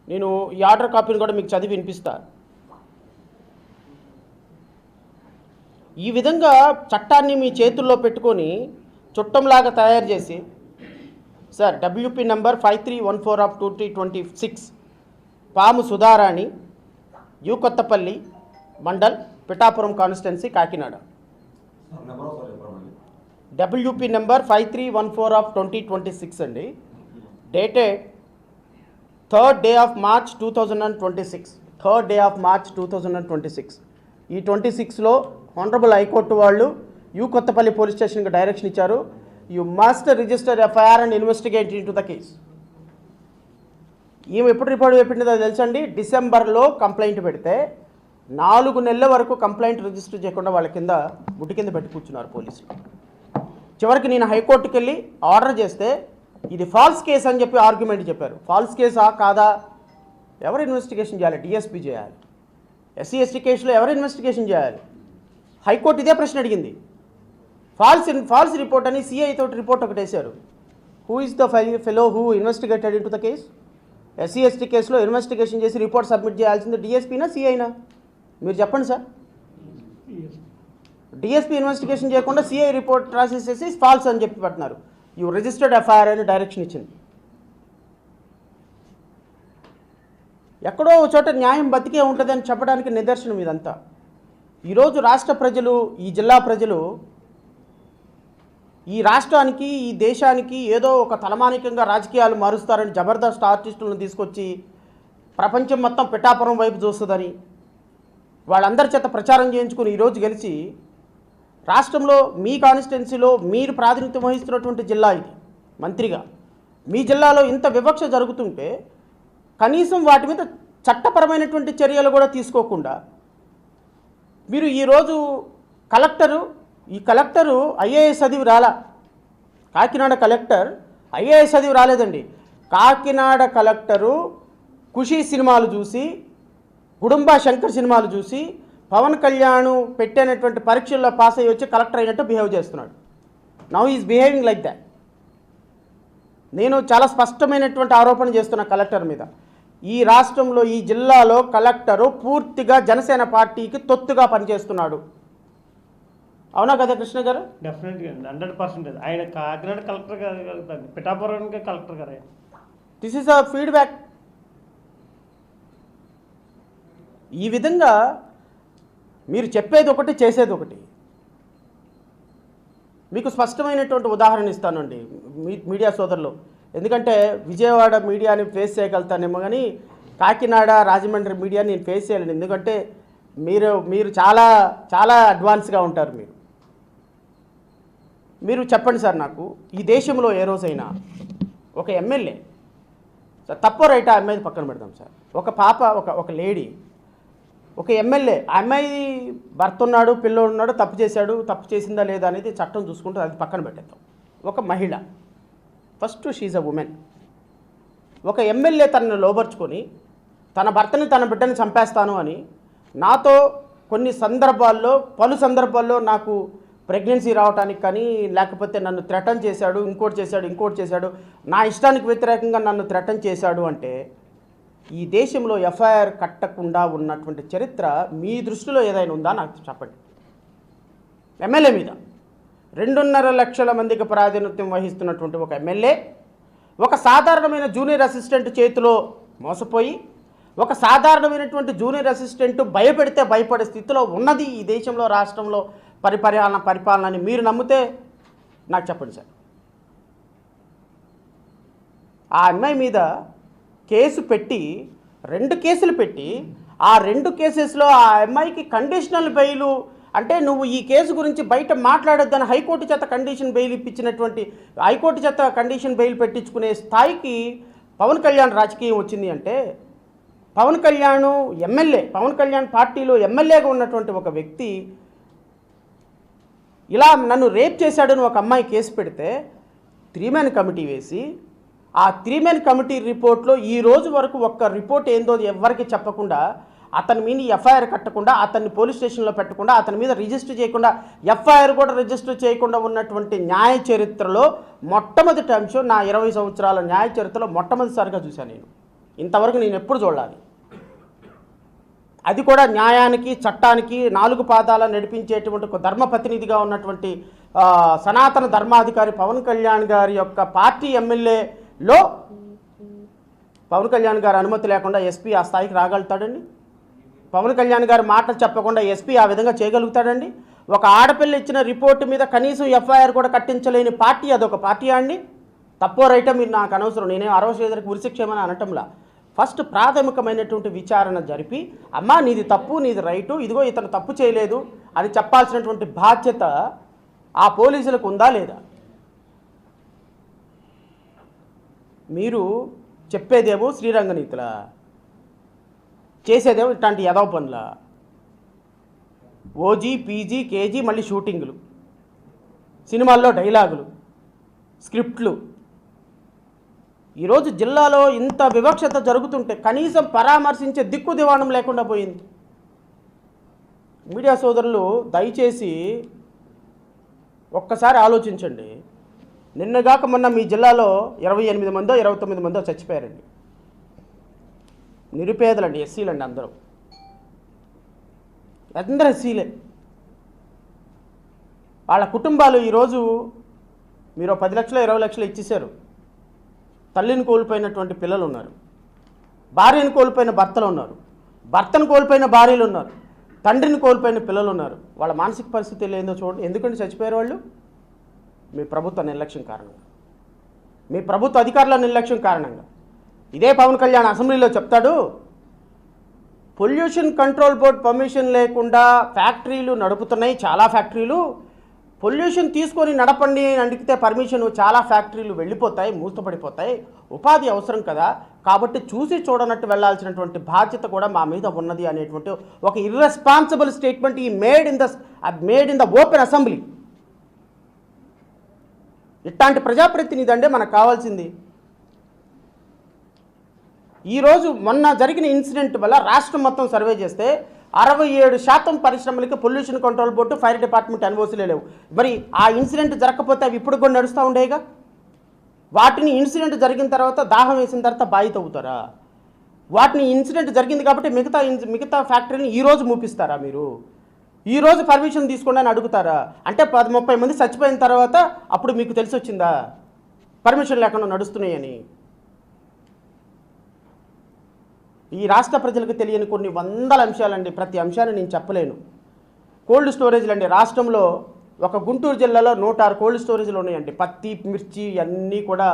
నేను ఈ ఆర్డర్ కాపీని కూడా మీకు చదివి వినిపిస్తా. ఈ విధంగా చట్టాన్ని మీ చేతుల్లో పెట్టుకొని చుట్టంలాగా తయారు చేసి సార్ డబ్ల్యూపీ నెంబర్ 5314 ఆఫ్ 2026 పాము Sudharani you Kothapalli mandal Pithapuram constituency Kakinada. WP number 5314 of 2026 అండి. Dated 3rd day of March 2026. 3rd day of March 2026. ఈ 26లో ఆనరబుల్ హైకోర్టు వాళ్ళు యు కొత్తపల్లి పోలీస్ స్టేషన్కి డైరెక్షన్ ఇచ్చారు. You must register FIR and investigate in to the case. ఈమె ఎప్పుడు report పెట్టిందో తెలుసండి. డిసెంబర్లో కంప్లైంట్ పెడితే 4 నెలల వరకు కంప్లైంట్ రిజిస్టర్ చేయకుండా వాళ్ళ కింద గుడ్డి కింద పెట్టి కూర్చున్నారు పోలీసులు. చివరికి నేను హైకోర్టుకి వెళ్ళి ఆర్డర్ చేస్తే ఇది ఫాల్స్ కేసు అని చెప్పి ఆర్గ్యుమెంట్ చెప్పారు. ఫాల్స్ కేసా కాదా ఎవరు ఇన్వెస్టిగేషన్ చేయాలి? డిఎస్పీ చేయాలి. ఎస్సీ ఎస్టీ కేసులో ఎవరు ఇన్వెస్టిగేషన్ చేయాలి? హైకోర్టు ఇదే ప్రశ్న అడిగింది. ఫాల్స్ రిపోర్ట్ అని సిఐ తోటి రిపోర్ట్ ఒకటి వేశారు. Who is the fellow who investigated in to the case? SC ST కేసులో ఇన్వెస్టిగేషన్ చేసి రిపోర్ట్ సబ్మిట్ చేయాల్సింది డిఎస్పీనా సిఐనా? మీరు చెప్పండి సార్. డిఎస్పీ ఇన్వెస్టిగేషన్ చేయకుండా సిఐ రిపోర్ట్ రాసేసేసి ఫాల్స్ అని చెప్పి పెట్టినారు. యూ రిజిస్టర్డ్ ఎఫ్ఐఆర్ అని డైరెక్షన్ ఇచ్చింది. ఎక్కడో చోట న్యాయం బతికే ఉంటుందని చెప్పడానికి నిదర్శనం ఇదంతా. ఈరోజు రాష్ట్ర ప్రజలు, ఈ జిల్లా ప్రజలు ఈ రాష్ట్రానికి, ఈ దేశానికి ఏదో ఒక తలమానికంగా రాజకీయాలు మారుస్తారని జబర్దస్త్ ఆర్టిస్టులను తీసుకొచ్చి ప్రపంచం మొత్తం పిఠాపురం వైపు చూస్తుందని వాళ్ళందరి చేత ప్రచారం చేయించుకుని ఈరోజు గెలిచి రాష్ట్రంలో మీ కాన్స్టిట్యున్సీలో మీరు ప్రాతినిధ్యం వహిస్తున్నటువంటి జిల్లా ఇది. మంత్రిగా మీ జిల్లాలో ఇంత వివక్ష జరుగుతుంటే కనీసం వాటి మీద చట్టపరమైనటువంటి చర్యలు కూడా తీసుకోకుండా మీరు ఈరోజు ఈ కలెక్టరు ఐఏఎస్ చదివి రాలా. కాకినాడ కలెక్టర్ ఐఏఎస్ చదివి రాలేదండి. కాకినాడ కలెక్టరు ఖుషీ సినిమాలు చూసి, గుడుంబా శంకర్ సినిమాలు చూసి పవన్ కళ్యాణ్ పెట్టినటువంటి పరీక్షల్లో పాస్ అయ్యి వచ్చి కలెక్టర్ అయినట్టు బిహేవ్ చేస్తున్నాడు. Now is behaving like that. నేను చాలా స్పష్టమైనటువంటి ఆరోపణ చేస్తున్నా కలెక్టర్ మీద. ఈ రాష్ట్రంలో, ఈ జిల్లాలో కలెక్టరు పూర్తిగా జనసేన పార్టీకి తొత్తుగా పనిచేస్తున్నాడు. అవునా కదా కృష్ణ గారు? డెఫినెట్గా 100%. ఆయన కాకినాడ కలెక్టర్ గారు, పిఠాపురానికి కలెక్టర్ గారు. This is a feedback. ఈ విధంగా మీరు చెప్పేది ఒకటి, చేసేది ఒకటి. మీకు స్పష్టమైనటువంటి ఉదాహరణ ఇస్తానండి మీడియా సోదరులు. ఎందుకంటే విజయవాడ మీడియాని ఫేస్ చేయగలుగుతానేమో కానీ కాకినాడ, రాజమండ్రి మీడియాని నేను ఫేస్ చేయలేను. ఎందుకంటే మీరు చాలా చాలా అడ్వాన్స్గా ఉంటారు. మీరు చెప్పండి సార్, నాకు ఈ దేశంలో ఏ రోజైనా ఒక ఎమ్మెల్యే, సార్ తప్పో రైటా అమ్మాయి పక్కన పెడదాం సార్, ఒక పాప, ఒక లేడీ, ఒక ఎమ్మెల్యే, ఆ అమ్మాయి భర్త ఉన్నాడు, పిల్లోడు ఉన్నాడు, తప్పు చేసిందా లేదా అనేది చట్టం చూసుకుంటూ అది పక్కన పెట్టేద్దాం. ఒక మహిళ, ఫస్ట్ షీజ్ అ ఉమెన్. ఒక ఎమ్మెల్యే తనను లోబర్చుకొని తన భర్తని, తన బిడ్డని చంపేస్తాను అని నాతో పలు సందర్భాల్లో నాకు ప్రెగ్నెన్సీ రావడానికి కానీ, లేకపోతే నన్ను థ్రెటన్ చేశాడు, ఇంకోటి చేశాడు, నా ఇష్టానికి వ్యతిరేకంగా నన్ను థ్రెటన్ చేశాడు అంటే ఈ దేశంలో ఎఫ్ఐఆర్ కట్టకుండా ఉన్నటువంటి చరిత్ర మీ దృష్టిలో ఏదైనా ఉందా నాకు చెప్పండి. ఎమ్మెల్యే మీద 2.5 లక్షల మందికి ప్రాతినిధ్యం వహిస్తున్నటువంటి ఒక ఎమ్మెల్యే ఒక సాధారణమైన జూనియర్ అసిస్టెంట్ చేతిలో మోసపోయి, ఒక సాధారణమైనటువంటి జూనియర్ అసిస్టెంట్ భయపెడితే భయపడే స్థితిలో ఉన్నది ఈ దేశంలో, రాష్ట్రంలో పరిపాలన అని మీరు నమ్మితే నాకు చెప్పండి సార్. ఆ అమ్మాయి మీద కేసు పెట్టి 2 కేసులు పెట్టి ఆ 2 కేసెస్లో ఆ అమ్మాయికి కండిషనల్ బెయిల్, అంటే నువ్వు ఈ కేసు గురించి బయట మాట్లాడొద్దని హైకోర్టు చేత కండిషన్ బెయిల్ ఇప్పించినటువంటి, హైకోర్టు చేత కండిషన్ బెయిల్ పెట్టించుకునే స్థాయికి పవన్ కళ్యాణ్ రాజకీయం వచ్చింది అంటే, పవన్ కళ్యాణ్ ఎమ్మెల్యే, పవన్ కళ్యాణ్ పార్టీలో ఎమ్మెల్యేగా ఉన్నటువంటి ఒక వ్యక్తి ఇలా నన్ను రేప్ చేశాడని ఒక అమ్మాయి కేసు పెడితే 3 మెన్ కమిటీ వేసి, ఆ 3 మెన్ కమిటీ రిపోర్ట్లో ఈ రోజు వరకు ఒక్క రిపోర్ట్ ఏందో ఎవరికి చెప్పకుండా, అతని మీద ఎఫ్ఐఆర్ కట్టకుండా, అతన్ని పోలీస్ స్టేషన్లో పెట్టకుండా, అతని మీద రిజిస్టర్ చేయకుండా, ఎఫ్ఐఆర్ కూడా రిజిస్టర్ చేయకుండా ఉన్నటువంటి న్యాయ చరిత్రలో మొట్టమొదటి అంశం, నా 20 సంవత్సరాల న్యాయ చరిత్రలో మొట్టమొదటిసారిగా చూశాను నేను. ఇంతవరకు నేను ఎప్పుడు చూడాలి. అది కూడా న్యాయానికి చట్టానికి 4 పాదాల నడిపించేటువంటి ఒక ధర్మప్రతినిధిగా ఉన్నటువంటి సనాతన ధర్మాధికారి పవన్ కళ్యాణ్ గారి యొక్క పార్టీ ఎమ్మెల్యేలో పవన్ కళ్యాణ్ గారి అనుమతి లేకుండా ఎస్పీ ఆ స్థాయికి రాగలుగుతాడండి? పవన్ కళ్యాణ్ గారి మాటలు చెప్పకుండా ఎస్పీ ఆ విధంగా చేయగలుగుతాడండి? ఒక ఆడపిల్ల ఇచ్చిన రిపోర్టు మీద కనీసం ఎఫ్ఐఆర్ కూడా కట్టించలేని పార్టీ అదొక పార్టీ అండి? తప్పో రైటో మీరు నాకు అనవసరం, నేనేం 60 శ్రీధర్కి ఉరిశిక్షేమని అనటంలా. ఫస్ట్ ప్రాథమికమైనటువంటి విచారణ జరిపి అమ్మా నీది తప్పు నీది రైటు, ఇదిగో ఇతను తప్పు చేయలేదు అని చెప్పాల్సినటువంటి బాధ్యత ఆ పోలీసులకు ఉందా లేదా? మీరు చెప్పేదేమో శ్రీరంగనీతులా, చేసేదేమో ఇట్లాంటి యదవ పనుల, ఓజీ పీజీ కేజీ మళ్ళీ షూటింగులు, సినిమాల్లో డైలాగులు, స్క్రిప్ట్లు. ఈరోజు జిల్లాలో ఇంత వివక్షత జరుగుతుంటే కనీసం పరామర్శించే దిక్కు దివాణం లేకుండా పోయింది. మీడియా సోదరులు దయచేసి ఒక్కసారి ఆలోచించండి. నిన్నగాక మొన్న మీ జిల్లాలో 28 మందో 29 మందో చచ్చిపోయారండి. నిరుపేదలండి, ఎస్సీలండి, అందరూ ఎస్సీలే. వాళ్ళ కుటుంబాలు ఈరోజు మీరు 10 లక్షలు 20 లక్షలు ఇచ్చేశారు. తల్లిని కోల్పోయినటువంటి పిల్లలు ఉన్నారు, భార్యను కోల్పోయిన భర్తలు ఉన్నారు, భర్తను కోల్పోయిన భార్యలు ఉన్నారు, తండ్రిని కోల్పోయిన పిల్లలు ఉన్నారు. వాళ్ళ మానసిక పరిస్థితి ఏందో చూడండి. ఎందుకంటే చచ్చిపోయారు వాళ్ళు? మీ ప్రభుత్వ నిర్లక్ష్యం కారణంగా, మీ ప్రభుత్వ అధికారుల నిర్లక్ష్యం కారణంగా. ఇదే పవన్ కళ్యాణ్ అసెంబ్లీలో చెప్తాడు, పొల్యూషన్ కంట్రోల్ బోర్డ్ పర్మిషన్ లేకుండా ఫ్యాక్టరీలు నడుపుతున్నాయి చాలా ఫ్యాక్టరీలు, పొల్యూషన్ తీసుకొని నడపండి అని అడిగితే పర్మిషన్ చాలా ఫ్యాక్టరీలు వెళ్ళిపోతాయి, మూతపడిపోతాయి, ఉపాధి అవసరం కదా, కాబట్టి చూసి చూడనట్టు వెళ్లాల్సినటువంటి బాధ్యత కూడా మా మీద ఉన్నది అనేటువంటి ఒక ఇర్రెస్పాన్సిబుల్ స్టేట్మెంట్ ఈ made in the open assembly. ఇట్లాంటి ప్రజాప్రతినిధి అంటే మనకు కావాల్సింది. ఈరోజు మొన్న జరిగిన ఇన్సిడెంట్ వల్ల రాష్ట్రం మొత్తం సర్వే చేస్తే 67% పరిశ్రమలకి pollution control board fire department ఎన్ఓసీలే లేవు. మరి ఆ ఇన్సిడెంట్ జరగకపోతే అవి ఇప్పుడు కూడా నడుస్తూ ఉండేగా? వాటిని ఇన్సిడెంట్ జరిగిన తర్వాత దాహం వేసిన తర్వాత బాయి తవ్వుతారా? వాటిని ఇన్సిడెంట్ జరిగింది కాబట్టి మిగతా ఫ్యాక్టరీని ఈరోజు మూపిస్తారా? మీరు ఈరోజు పర్మిషన్ తీసుకోండి అని అడుగుతారా? అంటే 30 మంది చచ్చిపోయిన తర్వాత అప్పుడు మీకు తెలిసి వచ్చిందా పర్మిషన్ లేకుండా నడుస్తున్నాయని? ఈ రాష్ట్ర ప్రజలకు తెలియని కొన్ని వందల అంశాలండి, ప్రతి అంశాన్ని నేను చెప్పలేను. కోల్డ్ స్టోరేజ్లు అండి, రాష్ట్రంలో ఒక గుంటూరు జిల్లాలో 106 కోల్డ్ స్టోరేజ్లు ఉన్నాయండి. పత్తి, మిర్చి అన్నీ కూడా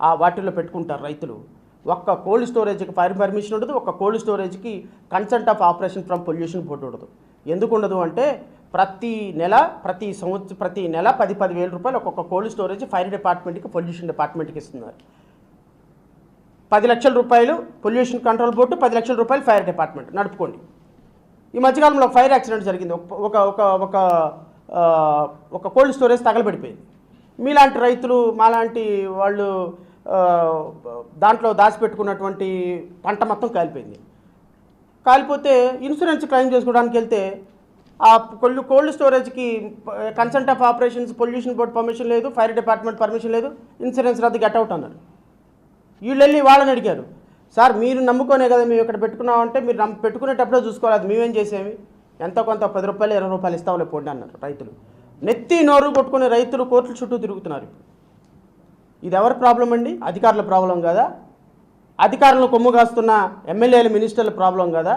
ఆ వాటిల్లో పెట్టుకుంటారు రైతులు. ఒక్క కోల్డ్ స్టోరేజ్కి ఫైర్ పర్మిషన్ ఉండదు, ఒక్క కోల్డ్ స్టోరేజ్కి consent of operation from pollution board ఉండదు. ఎందుకు ఉండదు అంటే ప్రతి నెల 10-10 వేల రూపాయలు ఒక్కొక్క కోల్డ్ స్టోరేజ్ ఫైర్ డిపార్ట్మెంట్కి పొల్యూషన్ డిపార్ట్మెంట్కి ఇస్తున్నారు. 10 లక్షల రూపాయలు పొల్యూషన్ కంట్రోల్ బోర్డు, 10 లక్షల రూపాయలు ఫైర్ డిపార్ట్మెంట్ నడుపుకోండి. ఈ మధ్యకాలంలో ఫైర్ యాక్సిడెంట్ జరిగింది, ఒక కోల్డ్ స్టోరేజ్ తగలబడిపోయింది. మీలాంటి రైతులు మాలాంటి వాళ్ళు దాంట్లో దాచిపెట్టుకున్నటువంటి పంట మొత్తం కాలిపోయింది. కాలిపోతే ఇన్సూరెన్స్ క్లెయిమ్ చేసుకోవడానికి వెళ్తే ఆ కోల్డ్ స్టోరేజ్కి consent of operations pollution board permission లేదు, ఫైర్ డిపార్ట్మెంట్ పర్మిషన్ లేదు, ఇన్సూరెన్స్ రద్దు గెట్అవుట్ అన్నారు. వీళ్ళు వెళ్ళి వాళ్ళని అడిగారు, సార్ మీరు నమ్ముకోనే కదా మేము ఇక్కడ పెట్టుకున్నామంటే మీరు పెట్టుకునేటప్పుడే చూసుకోవాలి, అది మేమేం చేసేమి, ఎంతో కొంత 10 రూపాయలు 20 రూపాయలు ఇస్తాంలే పోండి అన్నారు రైతులు. నెత్తి నోరు కొట్టుకునే రైతులు కోర్టుల చుట్టూ తిరుగుతున్నారు. ఇది ఎవరి ప్రాబ్లం అండి? అధికారుల ప్రాబ్లం కదా? అధికారులను కొమ్ము కాస్తున్న ఎమ్మెల్యేలు మినిస్టర్ల ప్రాబ్లం కదా?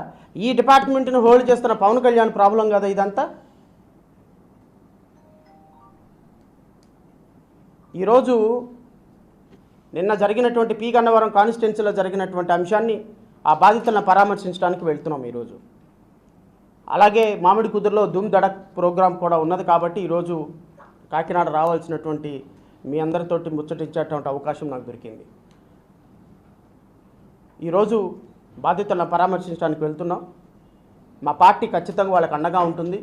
ఈ డిపార్ట్మెంట్ని హోల్డ్ చేస్తున్న పవన్ కళ్యాణ్ ప్రాబ్లం కదా ఇదంతా? ఈరోజు నిన్న జరిగినటువంటి పి గన్నవరం కాన్స్టిట్యున్సీలో జరిగినటువంటి అంశాన్ని ఆ బాధితులను పరామర్శించడానికి వెళ్తున్నాం ఈరోజు. అలాగే మామిడి కుదురులో ధూమ్ ధడక్ ప్రోగ్రాం కూడా ఉన్నది కాబట్టి ఈరోజు కాకినాడ రావాల్సినటువంటి మీ అందరితోటి ముచ్చటించేటువంటి అవకాశం నాకు దొరికింది. ఈరోజు బాధితులను పరామర్శించడానికి వెళ్తున్నాం. మా పార్టీ ఖచ్చితంగా వాళ్ళకి అండగా ఉంటుంది.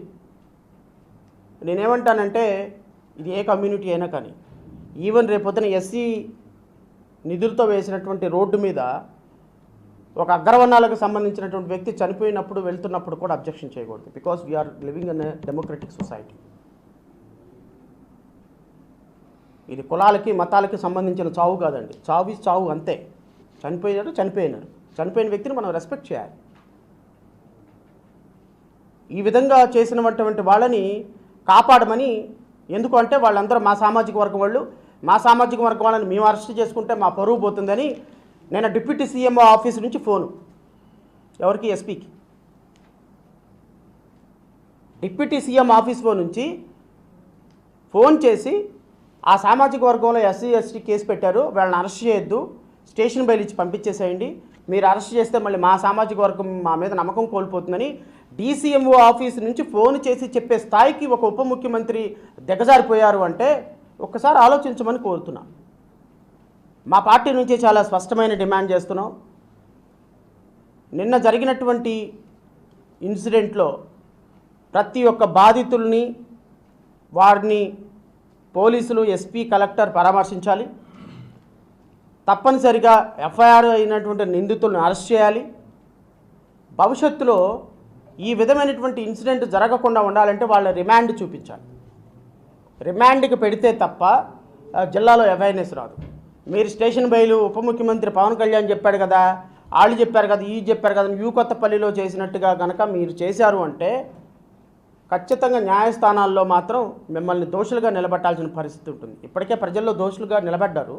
నేనేమంటానంటే ఇది ఏ కమ్యూనిటీ అయినా కానీ, ఈవెన్ రేపొద్దున ఎస్సీ నిధులతో వేసినటువంటి రోడ్డు మీద ఒక అగ్రవర్ణాలకు సంబంధించినటువంటి వ్యక్తి చనిపోయినప్పుడు వెళ్తున్నప్పుడు కూడా అబ్జెక్షన్ చేయకూడదు. Because we are living in a democratic society. ఇది కులాలకి మతాలకి సంబంధించిన చావు కాదండి. చావు అంతే. చనిపోయినారు. చనిపోయిన వ్యక్తిని మనం రెస్పెక్ట్ చేయాలి. ఈ విధంగా చేసినటువంటి వాళ్ళని కాపాడమని, ఎందుకు అంటే వాళ్ళందరూ మా సామాజిక వర్గం వాళ్ళు, మా సామాజిక వర్గం వాళ్ళని మేము అరెస్ట్ చేసుకుంటే మా పరువు పోతుందని నేను డిప్యూటీ సీఎం ఆఫీస్ నుంచి ఫోను ఎవరికి, ఎస్పీకి, డిప్యూటీ సీఎం ఆఫీస్ నుంచి ఫోన్ చేసి ఆ సామాజిక వర్గంలో ఎస్సీ ఎస్టీ కేసు పెట్టారు, వాళ్ళని అరెస్ట్ చేయొద్దు, స్టేషన్ బెయిల్ ఇచ్చి పంపించేసేయండి, మీరు అరెస్ట్ చేస్తే మళ్ళీ మా సామాజిక వర్గం మా మీద నమ్మకం కోల్పోతుందని డీసీఎంఓ ఆఫీస్ నుంచి ఫోన్ చేసి చెప్పే స్థాయికి ఒక ఉప ముఖ్యమంత్రి దిగజారిపోయారు అంటే ఒక్కసారి ఆలోచించమని కోరుతున్నా. మా పార్టీ నుంచి చాలా స్పష్టమైన డిమాండ్ చేస్తున్నాం. నిన్న జరిగినటువంటి ఇన్సిడెంట్లో ప్రతి ఒక్క బాధితుల్ని, వారిని పోలీసులు, ఎస్పీ, కలెక్టర్ పరామర్శించాలి. తప్పనిసరిగా ఎఫ్ఐఆర్ అయినటువంటి నిందితులను అరెస్ట్ చేయాలి. భవిష్యత్తులో ఈ విధమైనటువంటి ఇన్సిడెంట్ జరగకుండా ఉండాలంటే వాళ్ళ రిమాండ్ చూపించాలి. రిమాండ్కి పెడితే తప్ప జిల్లాలో అవేర్నెస్ రాదు. మీరు స్టేషన్ బెయిల్ ఉప ముఖ్యమంత్రి పవన్ కళ్యాణ్ చెప్పాడు కదా, వాళ్ళు చెప్పారు కదా, ఈ చెప్పారు కదా, యూ కొత్తపల్లిలో చేసినట్టుగా కనుక మీరు చేశారు అంటే ఖచ్చితంగా న్యాయస్థానాల్లో మాత్రం మిమ్మల్ని దోషులుగా నిలబెట్టాల్సిన పరిస్థితి ఉంటుంది. ఇప్పటికే ప్రజల్లో దోషులుగా నిలబడ్డారు.